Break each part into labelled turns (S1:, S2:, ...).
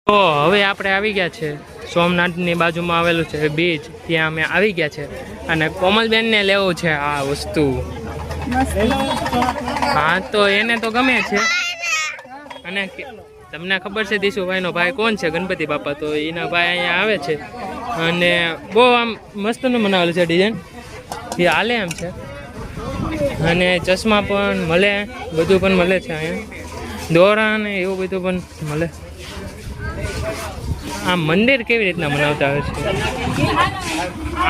S1: તો હવે આપણે આવી ગયા છે સોમનાથની બાજુમાં આવેલું છે બીચ, ત્યાં અમે આવી ગયા છે અને કોમલબેનને લેવું છે આ વસ્તુ. હા તો એને તો ગમે છે. અને તમને ખબર છે દીશુભાઈનો ભાઈ કોણ છે? ગણપતિ બાપા. તો એના ભાઈ અહીંયા આવે છે અને બહુ આમ મસ્તનું બનાવેલું છે ડિઝાઇન, એ હાલે એમ છે. અને ચશ્મા પણ મળે, બધું પણ મળે છે અહીંયા, દોરા ને એવું બધું પણ મળે. આ મંદિર કેવી રીતના બનાવતા હોય છે?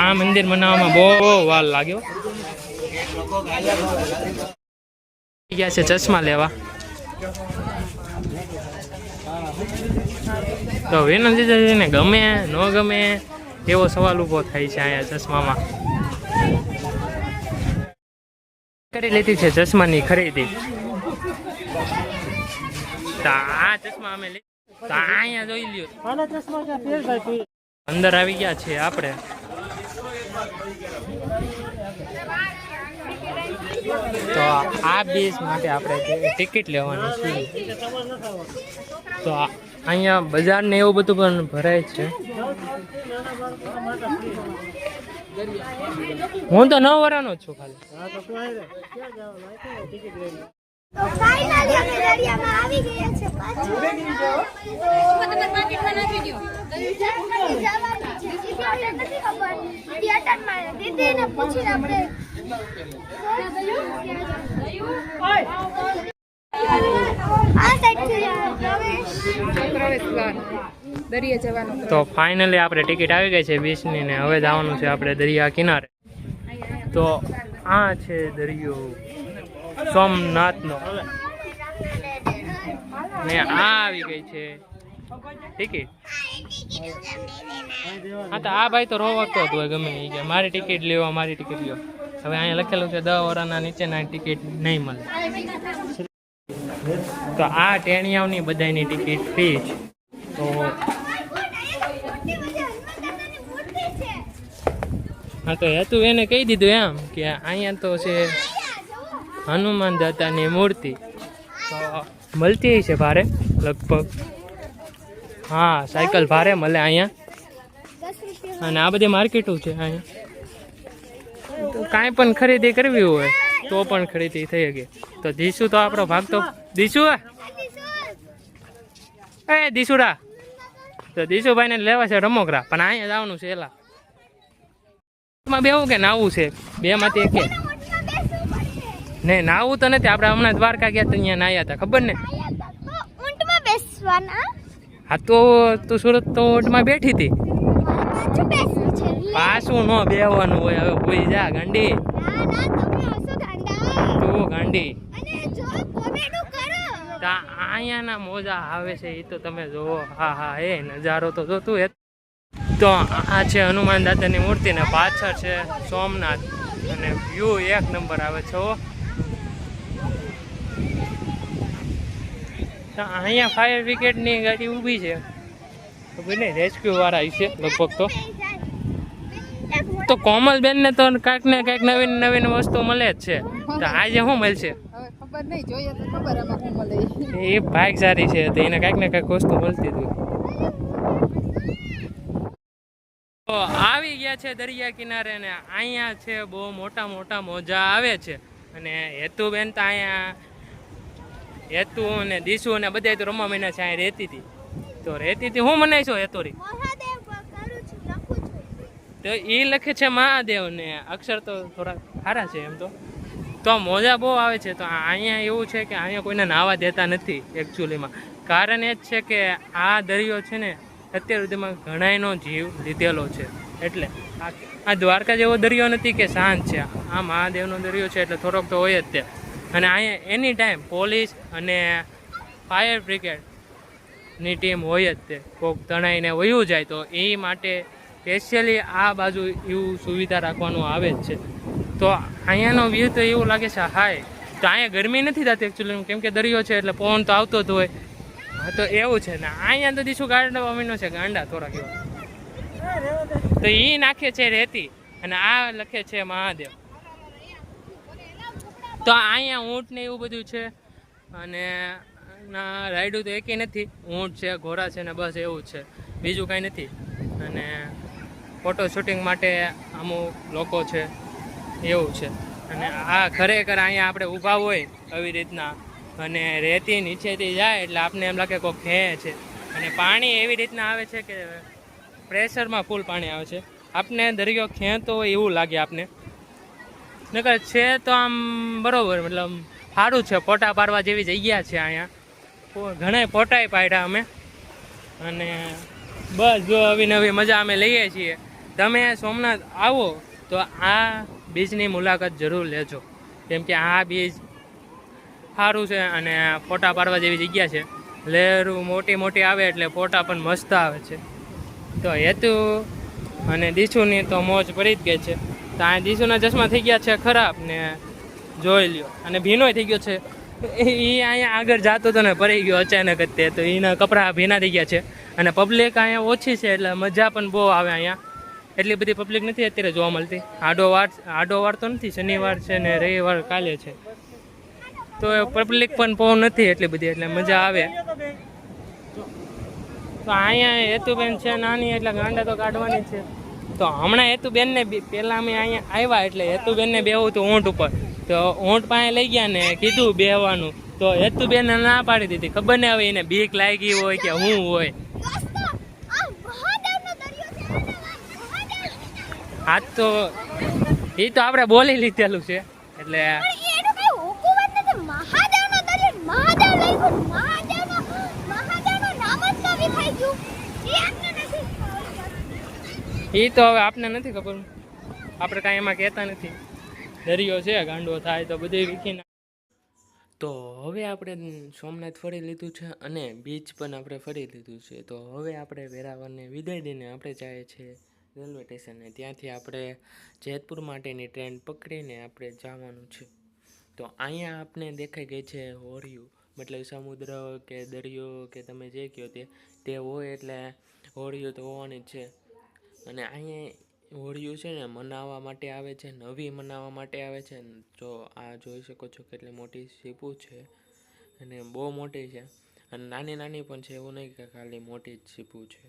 S1: આ મંદિર બનાવવામાં બહુ વાર લાગ્યો. ગયા છે ચશ્મા લેવા. તો વિનંતી છે ને ગમે ન ગમે એવો સવાલ ઊભો થાય છે અહીંયા ચશ્મામાં. કરી લીધી છે ચશ્માની ખરીદી. તો આ ચશ્મા અમે તો અહીંયા જોઈ લ્યો. અંદર આવી ગયા છે આપણે. તો આ બીચ માટે આપણે ટિકિટ લેવાની છે. તો અહીંયા બજાર ને એવું બધું પણ ભરાય છે. હું તો 9 વર્ષનો જ છું ખાલી.
S2: તો ફાઇનલી અમે દરિયામાં આવી ગયા છે. પાછું તમારા પાકેટમાં નાખી દો. જવાની છે આપણે નથી ખબર. થિયેટરમાં દીદીને પૂછીને આપણે આ સાઈડથી પ્રવેશ દ્વાર દરિયા જવાનું. તો ફાઇનલી આપણે ટિકિટ આવી ગઈ છે બીચની ને હવે જવાનું છે આપણે દરિયા કિનારે. તો આ છે દરિયો સોમનાથનો ને આ આવી ગઈ છે ટિકિટ. હા તો આ ભાઈ તો રોવતો જ હોય ગમે એ કે મારી ટિકિટ લેવા, મારી ટિકિટ લ્યો. હવે અહીંયા લખેલું છે 10 વર્ષના નીચેના ટિકિટ નહીં મળે. તો આ ટેણિયાઓની બધાની ટિકિટ ફ્રી છે. તો હા તો હેતુ એને કહી દીધું એમ કે અહીંયા તો છે હનુમાન દાદાની મૂર્તિ, તો મળતી છે ભારે લગભગ. હા સાયકલ ભારે મળે અહીંયા. અને આ બધી માર્કેટો છે અહીંયા. તો કાંઈ પણ ખરીદી કરવી હોય તો પણ ખરીદી થઈ ગઈ. તો દીશુ તો આપણો ભાગ તો દીશુ દીશુરા તો દીશુભાઈને લેવા છે રમોકરા, પણ અહીંયા જવાનું છે એલા બેવું કે નાવું છે બે માંથી એક. નહીં નાવું તો નથી, આપણે હમણાં દ્વારકા ગયા તો અહીંયા નાયા હતા, ખબર ને? હા તો તું સુરત તો ઊંટમાં બેઠી હતી. પાછું ન બેવાનું હોય. હવે કોઈ જા ગાંડી, તું ગાંડી. અહીંયાના મોજા આવે છે એ તો તમે જોવો. હા હા એ નજારો તો જોતું એ. તો આ છે હનુમાન દાદાની મૂર્તિ ને પાછળ છે સોમનાથ અને વ્યૂ 1 નંબર આવે છે. અહીંયા ફાયર બ્રિગેડની ગાડી ઊભી છે, ખબર નહીં રેસ્ક્યુ વાળા છે લગભગ. તો કોમલબેનને તો કાંઈક ને કાંઈક નવીન નવીન વસ્તુ મળે જ છે. તો આજે શું મળશે એ ભાગશાળી છે, તો એને કાંઈક ને કાંઈક વસ્તુ મળતી હતી. તો આવી ગયા છે દરિયા કિનારે ને અહીંયા છે બહુ મોટા મોટા મોજા આવે છે. અને હેતુબેન તો અહીંયા હેતુ અને દીશુ અને બધા તો રમવા મહિના છે અહીંયા રહેતી હતી. તો રહેતી હતી હું મનાઈશો હેતુરી તો એ લખે છે મહાદેવ ને અક્ષર તો થોડા સારા છે એમ. તો મોજા બહુ આવે છે. તો અહીંયા એવું છે કે અહીંયા કોઈને નાહવા દેતા નથી એકચ્યુઅલીમાં. કારણ એ જ છે કે આ દરિયો છે ને અત્યાર સુધીમાં ઘણાયનો જીવ લીધેલો છે. એટલે આ દ્વારકા જેવો દરિયો નથી કે શાંત છે. આ મહાદેવનો દરિયો છે એટલે થોડોક તો હોય જ તે. અને અહીંયા એની ટાઈમ પોલીસ અને ફાયર બ્રિગેડની ટીમ હોય જ તે. કોઈક તણાઈને વયું જાય તો એ માટે સ્પેશિયલી આ બાજુ એવું સુવિધા રાખવાનું આવે જ છે. તો અહીંયાનો વ્યૂ તો એવું લાગે છે હાય. તો અહીંયા ગરમી નથી થતી એકચ્યુઅલી, કેમ કે દરિયો છે એટલે પવન તો આવતો જ હોય. હા તો એવું છે ને અહીંયા તો દીશું ગાંડા અમીનો છે, ગાંડા થોડાક એવા. તો એ નાખે છે રેતી અને આ લખે છે મહાદેવ. તો અહીંયા ઊંટ ને એવું બધું છે અને ના રાઈડું તો એકેય નથી, ઊંટ છે, ઘોડા છે ને બસ એવું જ છે, બીજું કાંઈ નથી. અને ફોટો શૂટિંગ માટે અમુક લોકો છે એવું છે. અને આ ખરેખર અહીંયા આપણે ઊભા હોય આવી રીતના અને રેતી નીચેથી જાય એટલે આપને એમ લાગે કોઈ ખેંચે છે. અને પાણી એવી રીતના આવે છે કે પ્રેશરમાં ફૂલ પાણી આવે છે, આપને દરિયો ખેંચતો હોય એવું લાગે આપને. નકર છે તો આમ બરોબર, મતલબ સારું છે, ફોટા પાડવા જેવી જગ્યા છે અહીંયા. ઘણા ફોટાય પાડ્યા અમે. અને બસ જો આવી નવી મજા અમે લઈએ છીએ. તમે સોમનાથ આવો તો આ બીચની મુલાકાત જરૂર લેજો, કેમ કે આ બીચ સારું છે અને ફોટા પાડવા જેવી જગ્યા છે. લહેરું મોટી મોટી આવે એટલે ફોટા પણ મસ્ત આવે છે. તો હેતુ અને દીશુની તો મોજ પડી જ ગઈ છે. તો આ દીશુના ચશ્મા થઈ ગયા છે ખરાબ ને જોઈ લ્યો, અને ભીનોય થઈ ગયો છે. એ અહીંયા આગળ જતો હતો ને પડી ગયો અચાનક જ તે, તો એના કપડાં ભીના થઈ ગયા છે. અને પબ્લિક અહીંયા ઓછી છે એટલે મજા પણ બહુ આવે અહીંયા. એટલી બધી પબ્લિક નથી અત્યારે જોવા મળતી. આડો વાર તો નથી, શનિવાર છે ને રવિવાર કાલે છે, તો પબ્લિક પણ બહુ નથી એટલી બધી, એટલે મજા આવે. તો અહીંયા હેતુબેન છે નાની એટલે ગાંડા તો કાઢવાની છે. તો હમણાં હેતુબેનને પહેલાં અમે અહીંયા આવ્યા એટલે હેતુબેનને બેહવું હતું ઊંટ ઉપર, તો ઊંટ પાસે લઈ ગયા ને કીધું બેહવાનું, તો હેતુબેનને ના પાડી દીધી. ખબર ને હવે એને બીક લાગી હોય કે શું હોય. હા તો એ તો આપણે બોલી લીધેલું છે એટલે એ તો હવે આપને નથી ખબર, આપણે કાંઈ એમાં કહેતા નથી. દરિયો છે, ગાંડો થાય તો બધું વીખી નાખે. તો હવે આપણે સોમનાથ ફરી લીધું છે અને બીચ પણ આપણે ફરી લીધું છે. તો હવે આપણે વેરાવળને વિદાય દઈને આપણે જઈએ છીએ રેલવે સ્ટેશને. ત્યાંથી આપણે જેતપુર માટેની ટ્રેન પકડીને આપણે જવાનું છે. તો અહીંયા આપણે દેખાઈ ગઈ છે હોરિયું, મતલબ સમુદ્ર કે દરિયો કે તમે જે કહો તે હોય એટલે હોરિયું તો હોવાની જ છે. અને અહીંયા હોળીઓ છે ને મનાવવા માટે આવે છે, નવી મનાવવા માટે આવે છે. જો આ જોઈ શકો છો કેટલી મોટી સીપુ છે, અને બહુ મોટી છે, અને નાની નાની પણ છે, એવું નહીં કે ખાલી મોટી જ સીપુ છે.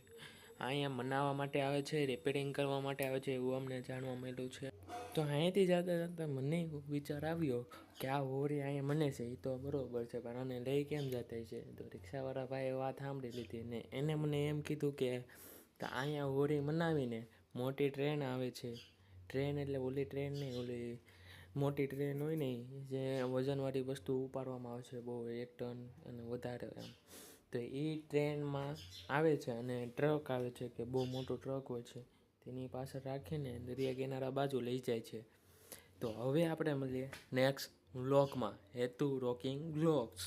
S2: અહીંયા મનાવવા માટે આવે છે, રિપેરિંગ કરવા માટે આવે છે, એવું અમને જાણવા મળ્યું છે. તો અહીંયાથી જતા જતા મને વિચાર આવ્યો કે આ હોળી અહીંયા મને છે એ તો બરાબર છે, પણ આને લઈ કેમ જતા છે. તો રિક્ષાવાળા ભાઈએ વાત સાંભળી લીધી ને એને મને એમ કીધું કે તો અહીંયા હોળી મનાવીને મોટી ટ્રેન આવે છે. ટ્રેન એટલે ઓલી ટ્રેન નહીં, ઓલી મોટી ટ્રેન હોય ને જે વજનવાળી વસ્તુ ઉપાડવામાં આવે છે બહુ, 1 ટન અને વધારે એમ. તો એ ટ્રેનમાં આવે છે અને ટ્રક આવે છે કે બહુ મોટો ટ્રક હોય છે, તેની પાછળ રાખીને દરિયા કિનારા બાજુ લઈ જાય છે. તો હવે આપણે મળીએ નેક્સ્ટ વ્લોગમાં, હેતુ રોકિંગ વ્લોગ્સ.